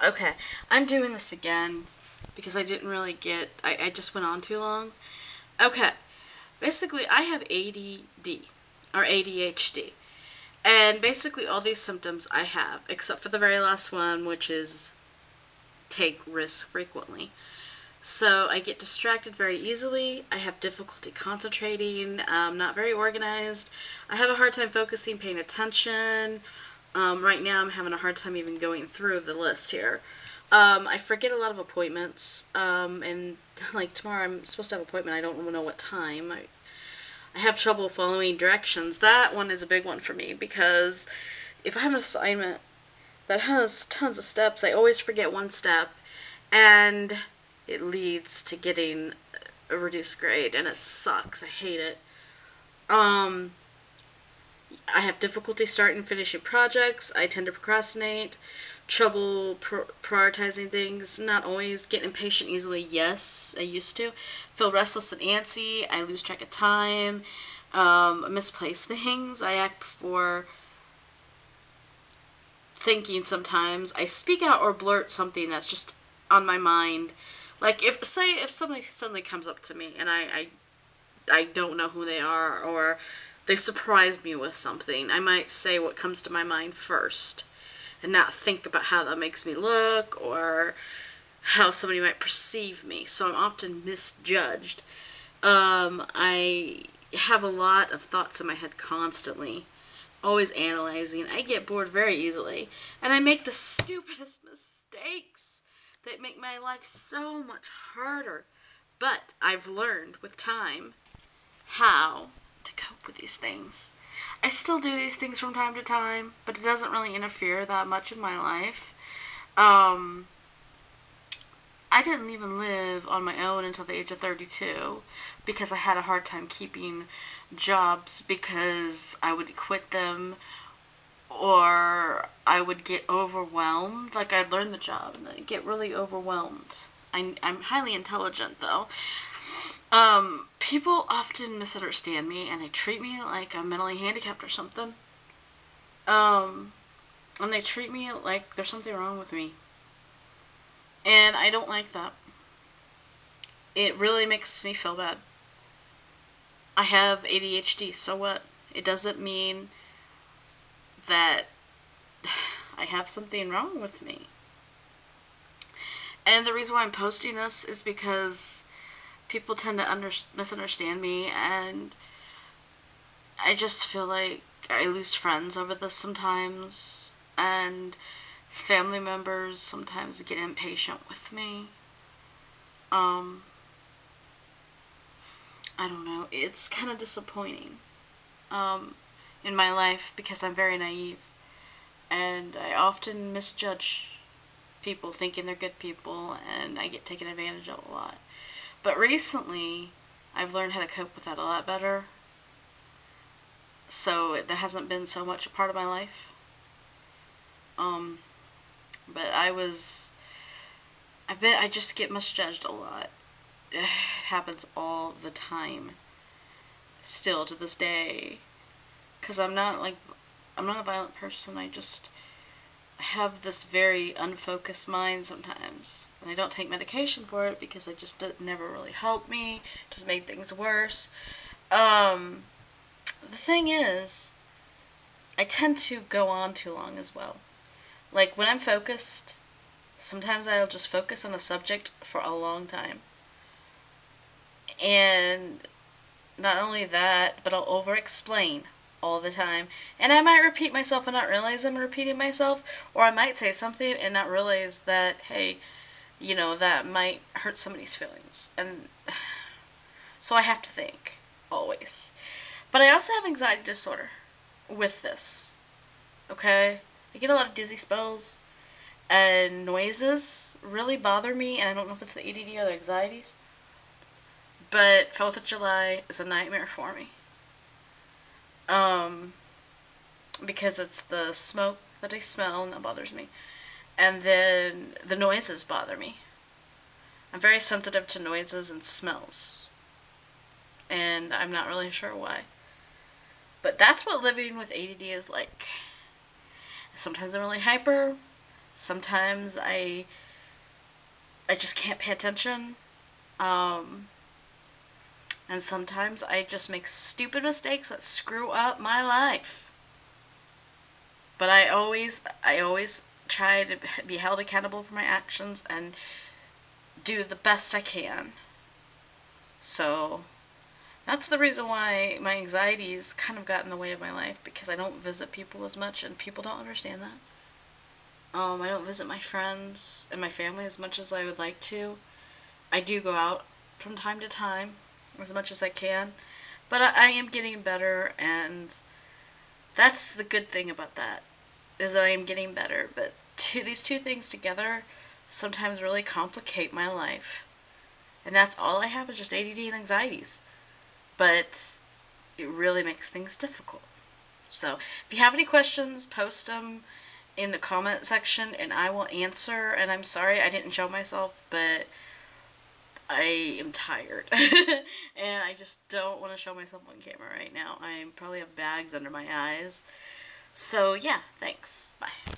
Okay, I'm doing this again because I didn't really get. I just went on too long. Okay, basically, I have ADD or ADHD. And basically, all these symptoms I have, except for the very last one, which is take risks frequently. So I get distracted very easily. I have difficulty concentrating. I'm not very organized. I have a hard time focusing, paying attention. Right now, I'm having a hard time even going through the list here. I forget a lot of appointments. And like tomorrow, I'm supposed to have an appointment. I don't know what time. I have trouble following directions. That one is a big one for me because if I have an assignment that has tons of steps, I always forget one step, and it leads to getting a reduced grade, and it sucks. I hate it. Um, I have difficulty starting and finishing projects. I tend to procrastinate. Trouble prioritizing things. Not always. Get impatient easily. Yes, I used to. Feel restless and antsy. I lose track of time. Misplace things. I act before thinking sometimes. I speak out or blurt something that's just on my mind. Like if somebody suddenly comes up to me and I don't know who they are, or they surprise me with something, I might say what comes to my mind first and not think about how that makes me look or how somebody might perceive me. So I'm often misjudged. I have a lot of thoughts in my head constantly, always analyzing. I get bored very easily, and I make the stupidest mistakes that make my life so much harder. But I've learned with time how to cope with these things. I still do these things from time to time, but it doesn't really interfere that much in my life. I didn't even live on my own until the age of 32 because I had a hard time keeping jobs because I would quit them or I would get overwhelmed. Like I'd learn the job and then I'd get really overwhelmed. I'm highly intelligent though. People often misunderstand me and they treat me like I'm mentally handicapped or something. And they treat me like there's something wrong with me. And I don't like that. It really makes me feel bad. I have ADHD, so what? It doesn't mean that I have something wrong with me. And the reason why I'm posting this is because people tend to misunderstand me, and I just feel like I lose friends over this sometimes, and family members sometimes get impatient with me. I don't know. It's kind of disappointing in my life because I'm very naive, and I often misjudge people thinking they're good people, and I get taken advantage of a lot. But recently, I've learned how to cope with that a lot better, so it hasn't been so much a part of my life. But I just get misjudged a lot. It happens all the time. Still to this day. Because I'm not a violent person. I have this very unfocused mind sometimes. And I don't take medication for it because it never really helped me. It just made things worse. The thing is, I tend to go on too long as well. Like when I'm focused, sometimes I'll just focus on a subject for a long time. And not only that, but I'll over-explain all the time. And I might repeat myself and not realize I'm repeating myself. Or I might say something and not realize that, hey, that might hurt somebody's feelings. And so I have to think, always. But I also have anxiety disorder with this. Okay? I get a lot of dizzy spells. And noises really bother me. And I don't know if it's the ADD or the anxieties. But 4th of July is a nightmare for me. Because it's the smoke that I smell and that bothers me. And then the noises bother me. I'm very sensitive to noises and smells. And I'm not really sure why. But that's what living with ADD is like. Sometimes I'm really hyper. Sometimes I just can't pay attention. And sometimes I just make stupid mistakes that screw up my life. But I always try to be held accountable for my actions and do the best I can. So that's the reason why my anxieties kind of got in the way of my life, because I don't visit people as much, and people don't understand that. I don't visit my friends and my family as much as I would like to. I do go out from time to time as much as I can, but I am getting better, and that's the good thing about that, is that I am getting better. But these two things together sometimes really complicate my life. And that's all I have is just ADD and anxieties. But it really makes things difficult. So if you have any questions, post them in the comment section and I will answer. And I'm sorry I didn't show myself, but I am tired. And I just don't want to show myself on camera right now. I probably have bags under my eyes. So yeah, thanks. Bye.